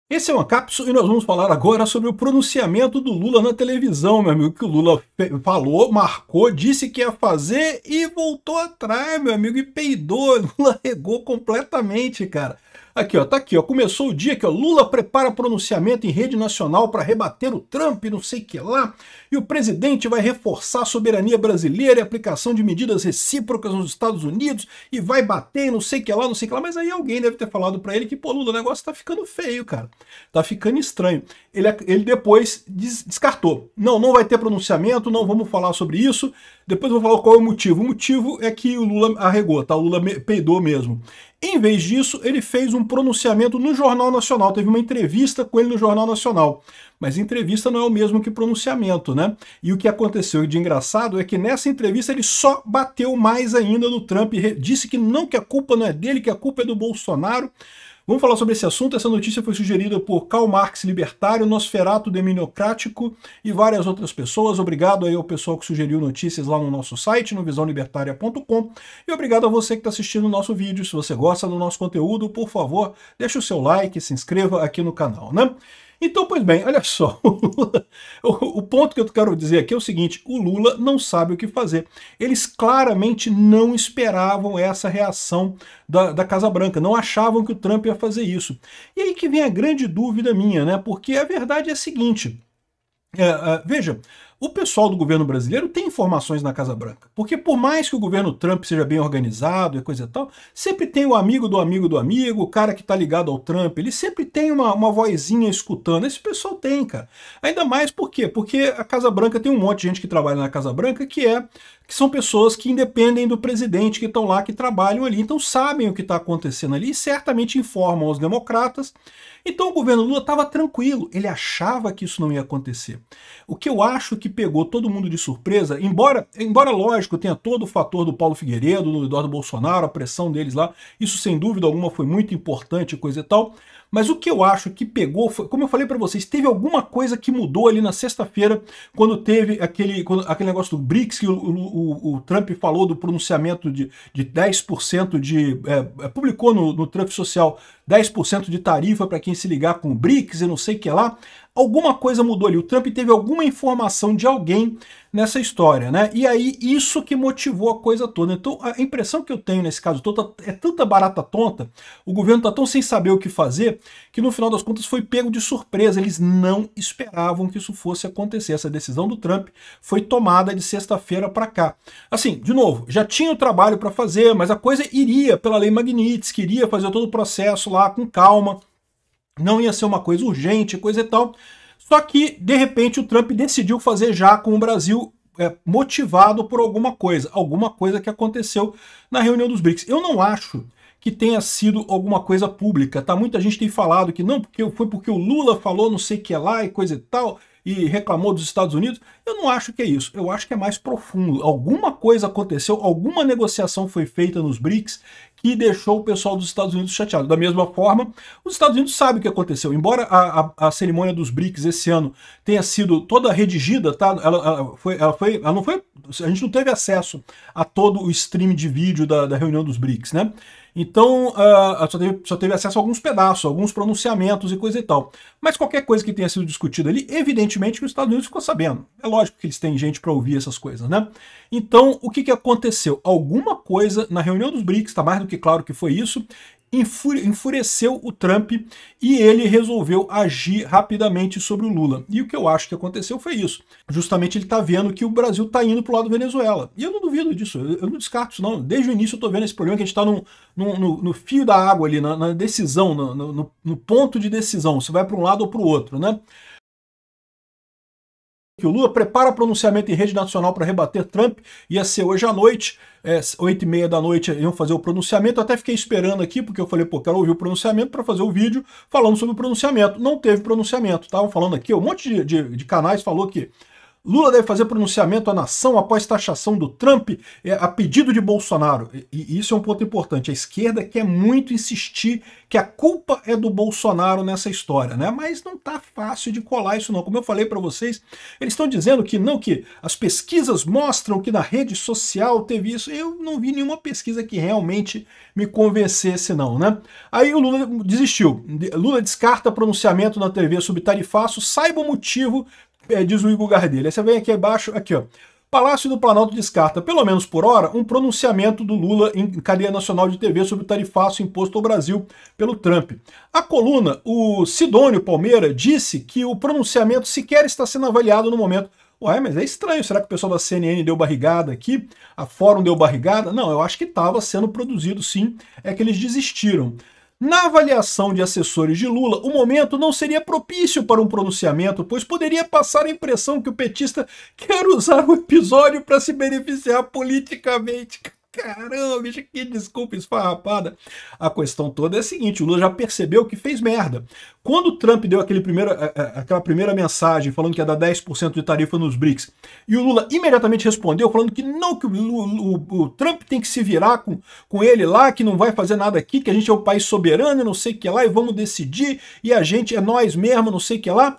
Esse é uma cápsula e nós vamos falar agora sobre o pronunciamento do Lula na televisão, meu amigo, que o Lula falou, marcou, disse que ia fazer e voltou atrás, meu amigo, e peidou. Lula regou completamente, cara. Aqui, ó, tá aqui, ó, começou o dia que Lula prepara pronunciamento em rede nacional para rebater o Trump, não sei o que lá, e o presidente vai reforçar a soberania brasileira e a aplicação de medidas recíprocas nos Estados Unidos, e vai bater não sei o que lá, não sei o que lá, mas aí alguém deve ter falado para ele que, pô, Lula, o negócio tá ficando feio, cara, tá ficando estranho. Ele depois descartou. Não vai ter pronunciamento, não vamos falar sobre isso, depois eu vou falar qual é o motivo. O motivo é que o Lula arregou, tá? O Lula peidou mesmo. Em vez disso, ele fez um pronunciamento no Jornal Nacional, teve uma entrevista com ele no Jornal Nacional. Mas entrevista não é o mesmo que pronunciamento, né? E o que aconteceu de engraçado é que nessa entrevista ele só bateu mais ainda no Trump, disse que a culpa não é dele, que a culpa é do Bolsonaro. Vamos falar sobre esse assunto. Essa notícia foi sugerida por Karl Marx Libertário, Nosferatu Demoniocrático e várias outras pessoas. Obrigado aí ao pessoal que sugeriu notícias lá no nosso site, no visãolibertaria.com. E obrigado a você que está assistindo o nosso vídeo. Se você gosta do nosso conteúdo, por favor, deixe o seu like, se inscreva aqui no canal, né? Então, pois bem, olha só, o ponto que eu quero dizer aqui é o seguinte: o Lula não sabe o que fazer. Eles claramente não esperavam essa reação da Casa Branca, não achavam que o Trump ia fazer isso. E aí que vem a grande dúvida minha, né? Porque a verdade é a seguinte, veja, o pessoal do governo brasileiro tem informações na Casa Branca, porque por mais que o governo Trump seja bem organizado e coisa e tal, sempre tem o amigo do amigo do amigo, o cara que tá ligado ao Trump, ele sempre tem uma vozinha escutando. Esse pessoal tem, cara. Ainda mais por quê? Porque a Casa Branca tem um monte de gente que trabalha na Casa Branca que são pessoas que independem do presidente, que estão lá, que trabalham ali, então sabem o que está acontecendo ali e certamente informam aos democratas. Então o governo Lula estava tranquilo, ele achava que isso não ia acontecer. O que eu acho que pegou todo mundo de surpresa, embora lógico, tenha todo o fator do Paulo Figueiredo, do Eduardo Bolsonaro, a pressão deles lá, isso sem dúvida alguma foi muito importante, coisa e tal, mas o que eu acho que pegou foi, como eu falei para vocês, teve alguma coisa que mudou ali na sexta-feira, quando teve aquele negócio do BRICS, que o Trump falou do pronunciamento de 10% publicou no Trump Social 10% de tarifa para quem se ligar com o BRICS e não sei o que lá. Alguma coisa mudou ali, o Trump teve alguma informação de alguém nessa história, né? E aí isso que motivou a coisa toda. Então a impressão que eu tenho nesse caso todo é tanta barata tonta, o governo tá tão sem saber o que fazer, que no final das contas foi pego de surpresa. Eles não esperavam que isso fosse acontecer. Essa decisão do Trump foi tomada de sexta-feira para cá. Assim, de novo, já tinha o trabalho para fazer, mas a coisa iria pela lei Magnitsky, iria fazer todo o processo lá com calma, não ia ser uma coisa urgente, coisa e tal. Só que, de repente, o Trump decidiu fazer já com o Brasil motivado por alguma coisa que aconteceu na reunião dos BRICS. Eu não acho que tenha sido alguma coisa pública, tá? Muita gente tem falado que não, foi porque o Lula falou não sei o que lá e coisa e tal, e reclamou dos Estados Unidos. Eu não acho que é isso, eu acho que é mais profundo. Alguma coisa aconteceu, alguma negociação foi feita nos BRICS que deixou o pessoal dos Estados Unidos chateado. Da mesma forma, os Estados Unidos sabem o que aconteceu. Embora a cerimônia dos BRICS esse ano tenha sido toda redigida, tá? Ela não foi, a gente não teve acesso a todo o stream de vídeo da reunião dos BRICS, né? Então, só teve acesso a alguns pedaços, alguns pronunciamentos e coisa e tal. Mas qualquer coisa que tenha sido discutida ali, evidentemente que os Estados Unidos ficou sabendo. É lógico que eles têm gente para ouvir essas coisas, né? Então, o que aconteceu? Alguma coisa na reunião dos BRICS, está mais do que claro que foi isso, enfureceu o Trump e ele resolveu agir rapidamente sobre o Lula. E o que eu acho que aconteceu foi isso. Justamente ele está vendo que o Brasil está indo para o lado da Venezuela. E eu não duvido disso, eu não descarto isso não. Desde o início eu estou vendo esse problema que a gente está no fio da água ali, na decisão, no ponto de decisão, se vai para um lado ou para o outro, né? Que o Lula prepara pronunciamento em rede nacional para rebater Trump, ia ser hoje à noite, 8h30 da noite iam fazer o pronunciamento. Eu até fiquei esperando aqui, porque eu falei, pô, quero ouvir o pronunciamento para fazer o vídeo falando sobre o pronunciamento. Não teve pronunciamento, estavam falando aqui, um monte de canais falou que Lula deve fazer pronunciamento à nação após taxação do Trump a pedido de Bolsonaro. E isso é um ponto importante. A esquerda quer muito insistir que a culpa é do Bolsonaro nessa história, né? Mas não tá fácil de colar isso não. Como eu falei para vocês, eles estão dizendo que não, que as pesquisas mostram que na rede social teve isso. Eu não vi nenhuma pesquisa que realmente me convencesse não, né? Aí o Lula desistiu. Lula descarta pronunciamento na TV sobre tarifaço, saiba o motivo, diz o Igor Gardelli. Aí você vem aqui abaixo, aqui ó. Palácio do Planalto descarta, pelo menos por hora, um pronunciamento do Lula em cadeia nacional de TV sobre o tarifaço imposto ao Brasil pelo Trump. A coluna, o Sidônio Palmeira, disse que o pronunciamento sequer está sendo avaliado no momento. Ué, mas é estranho, será que o pessoal da CNN deu barrigada aqui? A Fórum deu barrigada? Não, eu acho que estava sendo produzido sim, é que eles desistiram. Na avaliação de assessores de Lula, o momento não seria propício para um pronunciamento, pois poderia passar a impressão que o petista quer usar o episódio para se beneficiar politicamente. Caramba, bicho, que desculpa esfarrapada. A questão toda é a seguinte, o Lula já percebeu que fez merda. Quando o Trump deu aquela primeira mensagem falando que ia dar 10% de tarifa nos BRICS, e o Lula imediatamente respondeu falando que não, que o Trump tem que se virar com ele lá, que não vai fazer nada aqui, que a gente é o país soberano e não sei o que lá, e vamos decidir, e a gente é nós mesmo, não sei o que lá.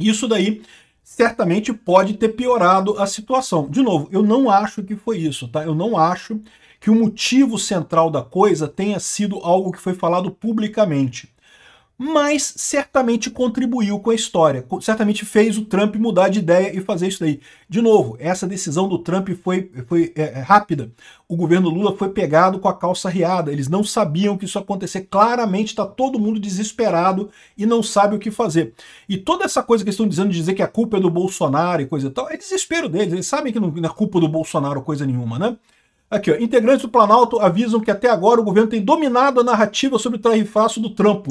Isso daí certamente pode ter piorado a situação. De novo, eu não acho que foi isso, tá? Eu não acho que o motivo central da coisa tenha sido algo que foi falado publicamente. Mas certamente contribuiu com a história, certamente fez o Trump mudar de ideia e fazer isso daí. De novo, essa decisão do Trump foi rápida. O governo Lula foi pegado com a calça riada, eles não sabiam que isso ia acontecer. Claramente está todo mundo desesperado e não sabe o que fazer. E toda essa coisa que eles estão dizendo de dizer que a culpa é do Bolsonaro e coisa e tal, é desespero deles, eles sabem que não é culpa do Bolsonaro coisa nenhuma, né? Aqui, ó, integrantes do Planalto avisam que até agora o governo tem dominado a narrativa sobre o tarifaço do Trump.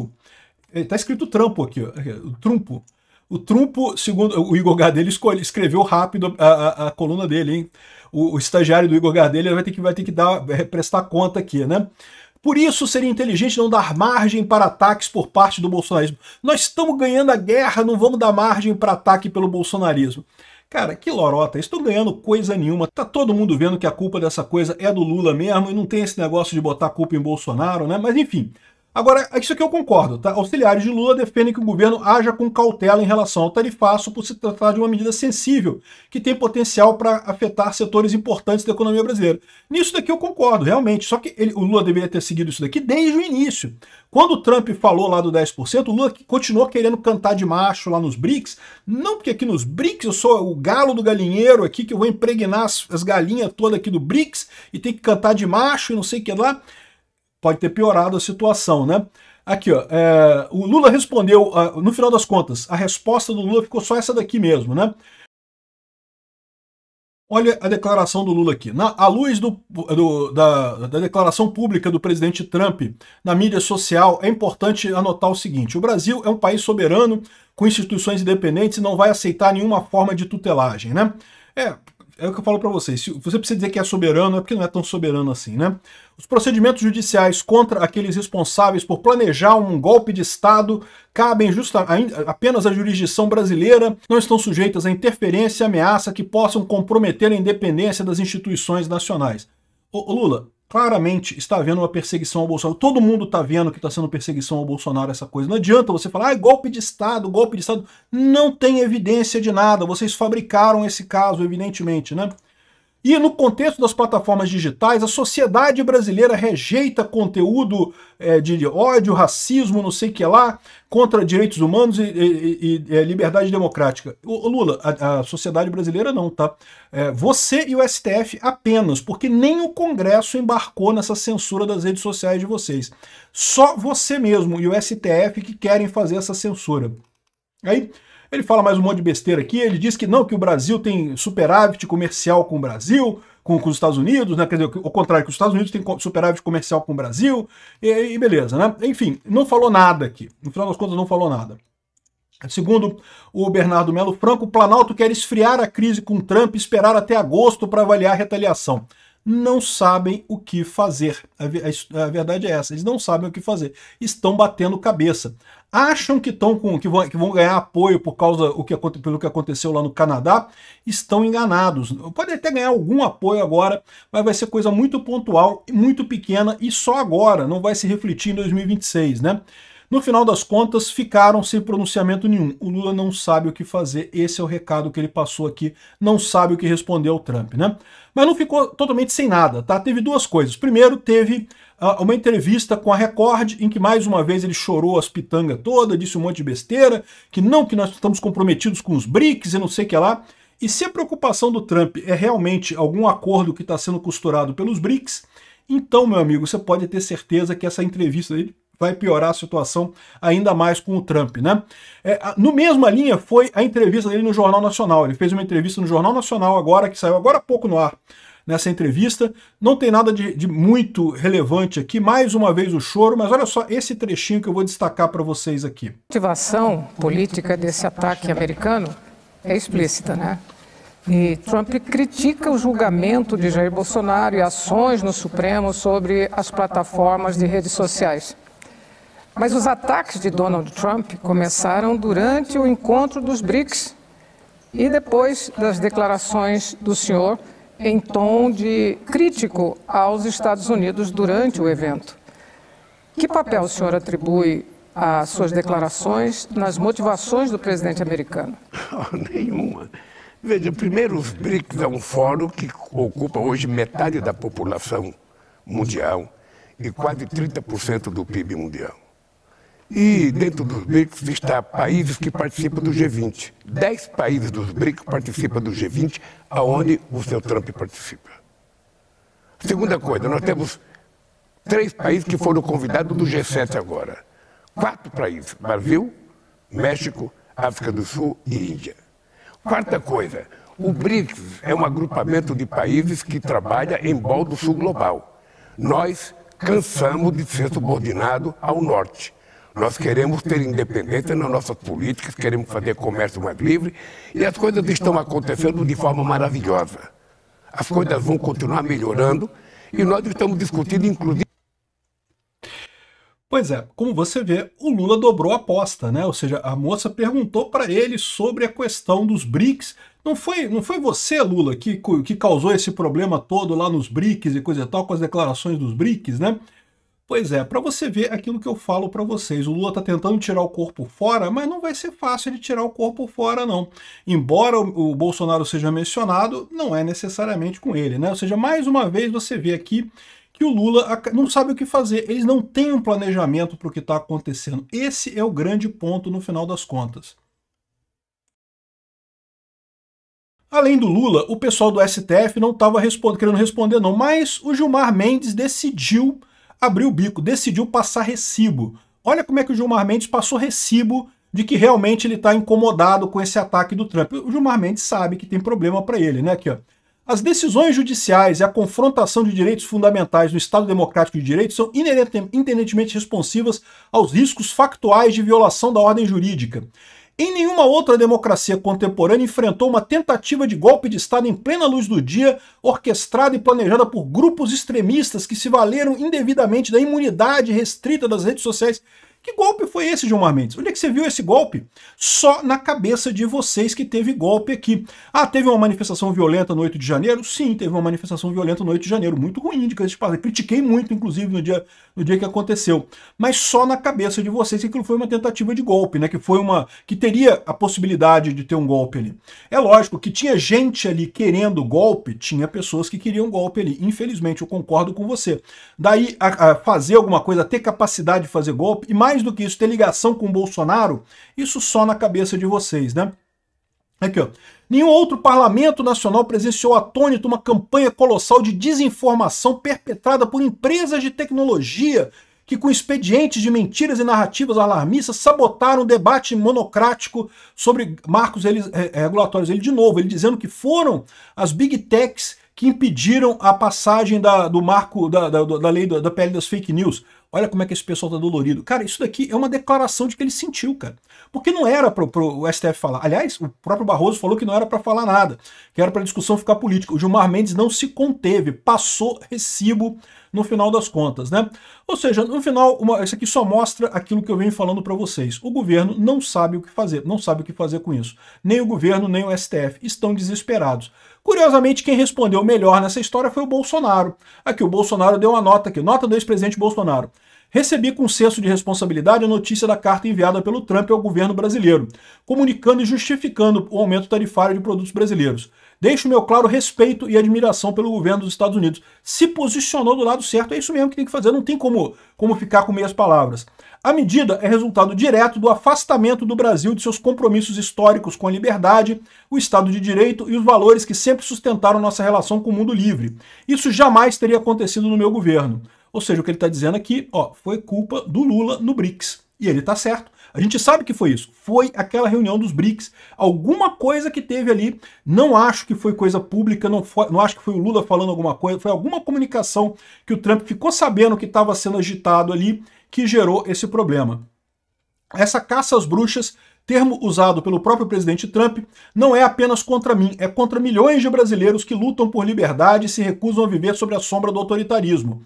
Está escrito trampo aqui, ó. O trumpo. O trumpo, segundo o Igor Gardelli, escreveu rápido a coluna dele, hein? O estagiário do Igor Gardelli vai ter que prestar conta aqui, né? Por isso seria inteligente não dar margem para ataques por parte do bolsonarismo. Nós estamos ganhando a guerra, não vamos dar margem para ataque pelo bolsonarismo. Cara, que lorota, estou ganhando coisa nenhuma. Tá todo mundo vendo que a culpa dessa coisa é do Lula mesmo e não tem esse negócio de botar a culpa em Bolsonaro, né? Mas enfim. Agora, isso aqui eu concordo, tá? Auxiliares de Lula defendem que o governo haja com cautela em relação ao tarifaço por se tratar de uma medida sensível, que tem potencial para afetar setores importantes da economia brasileira. Nisso daqui eu concordo, realmente, só que o Lula deveria ter seguido isso daqui desde o início. Quando o Trump falou lá do 10%, o Lula continuou querendo cantar de macho lá nos BRICS, não porque aqui nos BRICS eu sou o galo do galinheiro aqui, que eu vou impregnar as galinhas todas aqui do BRICS e tem que cantar de macho e não sei o que lá. Pode ter piorado a situação, né? Aqui, ó, o Lula respondeu, no final das contas, a resposta do Lula ficou só essa daqui mesmo, né? Olha a declaração do Lula aqui. À luz da declaração pública do presidente Trump na mídia social, é importante anotar o seguinte: o Brasil é um país soberano, com instituições independentes e não vai aceitar nenhuma forma de tutelagem, né? É o que eu falo para vocês, se você precisa dizer que é soberano, é porque não é tão soberano assim, né? Os procedimentos judiciais contra aqueles responsáveis por planejar um golpe de Estado cabem apenas à jurisdição brasileira, não estão sujeitas a interferência e ameaça que possam comprometer a independência das instituições nacionais. O Lula, claramente está havendo uma perseguição ao Bolsonaro. Todo mundo está vendo que está sendo perseguição ao Bolsonaro essa coisa. Não adianta você falar, golpe de Estado, golpe de Estado. Não tem evidência de nada. Vocês fabricaram esse caso, evidentemente, né? E no contexto das plataformas digitais, a sociedade brasileira rejeita conteúdo de ódio, racismo, não sei o que lá, contra direitos humanos e liberdade democrática. O Lula, a sociedade brasileira não, tá? Você e o STF apenas, porque nem o Congresso embarcou nessa censura das redes sociais de vocês. Só você mesmo e o STF que querem fazer essa censura. Aí ele fala mais um monte de besteira aqui, ele diz que não, que o Brasil tem superávit comercial com o Brasil, com os Estados Unidos, né? Quer dizer, ao contrário, que os Estados Unidos têm superávit comercial com o Brasil, e beleza, né? Enfim, não falou nada aqui, no final das contas não falou nada. Segundo o Bernardo Melo Franco, o Planalto quer esfriar a crise com Trump e esperar até agosto para avaliar a retaliação. não sabem o que fazer. A verdade é essa, eles não sabem o que fazer. Estão batendo cabeça. Acham que vão ganhar apoio pelo que aconteceu lá no Canadá, estão enganados. Podem até ganhar algum apoio agora, mas vai ser coisa muito pontual, muito pequena, e só agora, não vai se refletir em 2026, né? No final das contas, ficaram sem pronunciamento nenhum. O Lula não sabe o que fazer, esse é o recado que ele passou aqui, não sabe o que responder ao Trump, né? Mas não ficou totalmente sem nada, tá? Teve duas coisas. Primeiro, teve uma entrevista com a Record, em que mais uma vez ele chorou as pitangas todas, disse um monte de besteira, que nós estamos comprometidos com os BRICS e não sei o que lá. E se a preocupação do Trump é realmente algum acordo que está sendo costurado pelos BRICS, então, meu amigo, você pode ter certeza que essa entrevista dele vai piorar a situação ainda mais com o Trump, né? No mesma linha foi a entrevista dele no Jornal Nacional. Ele fez uma entrevista no Jornal Nacional agora, que saiu agora há pouco no ar. Nessa entrevista, não tem nada de muito relevante aqui, mais uma vez o choro, mas olha só esse trechinho que eu vou destacar para vocês aqui. A motivação política desse ataque americano é explícita, né? E Trump critica o julgamento de Jair Bolsonaro e ações no Supremo sobre as plataformas de redes sociais. Mas os ataques de Donald Trump começaram durante o encontro dos BRICS e depois das declarações do senhor em tom de crítico aos Estados Unidos durante o evento. Que papel o senhor atribui às suas declarações nas motivações do presidente americano? Nenhuma. Veja, primeiro, os BRICS é um fórum que ocupa hoje metade da população mundial e quase 30% do PIB mundial. E dentro dos BRICS está países que participam do G20. 10 países dos BRICS participam do G20, aonde o seu Trump participa. Segunda coisa, nós temos 3 países que foram convidados do G7 agora. 4 países, Brasil, México, África do Sul e Índia. Quarta coisa, o BRICS é um agrupamento de países que trabalha em prol do sul global. Nós cansamos de ser subordinados ao norte. Nós queremos ter independência nas nossas políticas, queremos fazer comércio mais livre e as coisas estão acontecendo de forma maravilhosa. As coisas vão continuar melhorando e nós estamos discutindo, inclusive... Pois é, como você vê, o Lula dobrou a aposta, né? Ou seja, a moça perguntou para ele sobre a questão dos BRICS. Não foi você, Lula, que causou esse problema todo lá nos BRICS e coisa e tal, com as declarações dos BRICS, né? Pois é, para você ver aquilo que eu falo para vocês, o Lula está tentando tirar o corpo fora, mas não vai ser fácil de tirar o corpo fora, não. Embora o Bolsonaro seja mencionado, não é necessariamente com ele, né? Ou seja, mais uma vez você vê aqui que o Lula não sabe o que fazer, eles não têm um planejamento para o que está acontecendo. Esse é o grande ponto no final das contas. Além do Lula, o pessoal do STF não estava querendo responder não, mas o Gilmar Mendes decidiu abrir o bico, decidiu passar recibo. Olha como é que o Gilmar Mendes passou recibo de que realmente ele está incomodado com esse ataque do Trump. O Gilmar Mendes sabe que tem problema para ele, né? Aqui, ó. As decisões judiciais e a confrontação de direitos fundamentais no Estado Democrático de Direito são inerentemente responsivas aos riscos factuais de violação da ordem jurídica. Em nenhuma outra democracia contemporânea enfrentou uma tentativa de golpe de Estado em plena luz do dia, orquestrada e planejada por grupos extremistas que se valeram indevidamente da imunidade restrita das redes sociais. Que golpe foi esse, Gilmar Mendes? Onde é que você viu esse golpe? Só na cabeça de vocês que teve golpe aqui. Ah, teve uma manifestação violenta no 8 de janeiro? Sim, teve uma manifestação violenta no 8 de janeiro. Muito ruim, de coisa de passagem. Critiquei muito, inclusive, no dia que aconteceu. Mas só na cabeça de vocês que aquilo foi uma tentativa de golpe, né? Que teria a possibilidade de ter um golpe ali. É lógico que tinha gente ali querendo golpe, tinha pessoas que queriam golpe ali. Infelizmente, eu concordo com você. Daí, a fazer alguma coisa, ter capacidade de fazer golpe, e mais do que isso, ter ligação com o Bolsonaro, isso só na cabeça de vocês, né? Aqui, ó. Nenhum outro parlamento nacional presenciou atônito uma campanha colossal de desinformação perpetrada por empresas de tecnologia que, com expedientes de mentiras e narrativas alarmistas, sabotaram o debate monocrático sobre marcos regulatórios. Ele, de novo, ele dizendo que foram as big techs que impediram a passagem do marco da lei da PL das fake news. olha como é que esse pessoal tá dolorido. Cara, isso daqui é uma declaração de que ele sentiu, cara. Porque não era pro STF falar. Aliás, o próprio Barroso falou que não era para falar nada, que era para a discussão ficar política. O Gilmar Mendes não se conteve, passou recibo no final das contas, né? Ou seja, no final, isso aqui só mostra aquilo que eu venho falando para vocês. O governo não sabe o que fazer, não sabe o que fazer com isso. Nem o governo, nem o STF estão desesperados. Curiosamente, quem respondeu melhor nessa história foi o Bolsonaro. Aqui, o Bolsonaro deu uma nota aqui, nota do ex-presidente Bolsonaro. Recebi com senso de responsabilidade a notícia da carta enviada pelo Trump ao governo brasileiro, comunicando e justificando o aumento tarifário de produtos brasileiros. Deixo meu claro respeito e admiração pelo governo dos Estados Unidos. Se posicionou do lado certo, é isso mesmo que tem que fazer, não tem como ficar com meias palavras. A medida é resultado direto do afastamento do Brasil de seus compromissos históricos com a liberdade, o Estado de Direito e os valores que sempre sustentaram nossa relação com o mundo livre. Isso jamais teria acontecido no meu governo. Ou seja, o que ele está dizendo aqui, ó, foi culpa do Lula no BRICS. E ele está certo. A gente sabe que foi isso. Foi aquela reunião dos BRICS. Alguma coisa que teve ali. Não acho que foi coisa pública, não acho que foi o Lula falando alguma coisa. Foi alguma comunicação que o Trump ficou sabendo que estava sendo agitado ali que gerou esse problema. Essa caça às bruxas, termo usado pelo próprio presidente Trump, não é apenas contra mim, é contra milhões de brasileiros que lutam por liberdade e se recusam a viver sob a sombra do autoritarismo.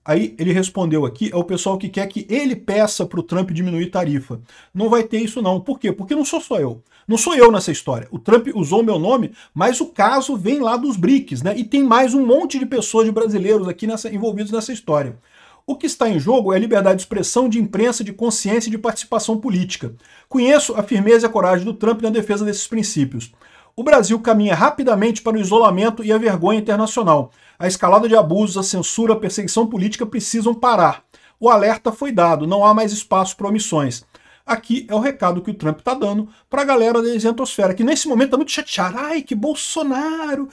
Aí ele respondeu aqui, é o pessoal que quer que ele peça para o Trump diminuir tarifa. Não vai ter isso não. Por quê? Porque não sou só eu. Não sou eu nessa história. O Trump usou o meu nome, mas o caso vem lá dos BRICS, né? E tem mais um monte de pessoas, de brasileiros aqui envolvidos nessa história. O que está em jogo é a liberdade de expressão, de imprensa, de consciência e de participação política. Conheço a firmeza e a coragem do Trump na defesa desses princípios. O Brasil caminha rapidamente para o isolamento e a vergonha internacional. A escalada de abusos, a censura, a perseguição política precisam parar. O alerta foi dado, não há mais espaço para omissões. Aqui é o recado que o Trump está dando para a galera da isentosfera, que nesse momento está muito chateada. Ai, que Bolsonaro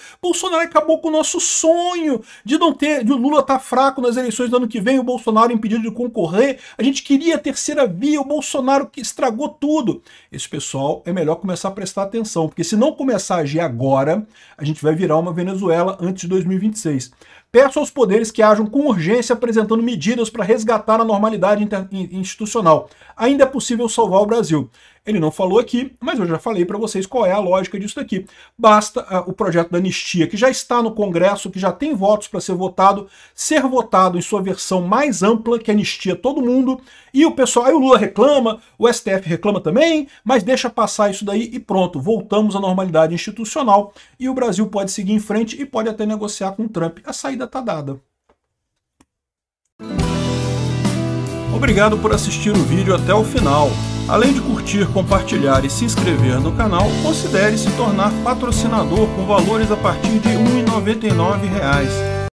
acabou com o nosso sonho de não ter, de o Lula estar fraco nas eleições do ano que vem, o Bolsonaro impedido de concorrer, a gente queria a terceira via, o Bolsonaro que estragou tudo. Esse pessoal é melhor começar a prestar atenção, porque se não começar a agir agora, a gente vai virar uma Venezuela antes de 2026. Peço aos poderes que ajam com urgência apresentando medidas para resgatar a normalidade institucional. Ainda é possível salvar o Brasil. Ele não falou aqui, mas eu já falei para vocês qual é a lógica disso daqui. Basta o projeto da anistia, que já está no Congresso, que já tem votos para ser votado em sua versão mais ampla, que anistia todo mundo, e o pessoal, aí o Lula reclama, o STF reclama também, mas deixa passar isso daí e pronto, voltamos à normalidade institucional e o Brasil pode seguir em frente e pode até negociar com o Trump. A saída está dada. Obrigado por assistir o vídeo até o final. Além de curtir, compartilhar e se inscrever no canal, considere se tornar patrocinador com valores a partir de R$ 1,99.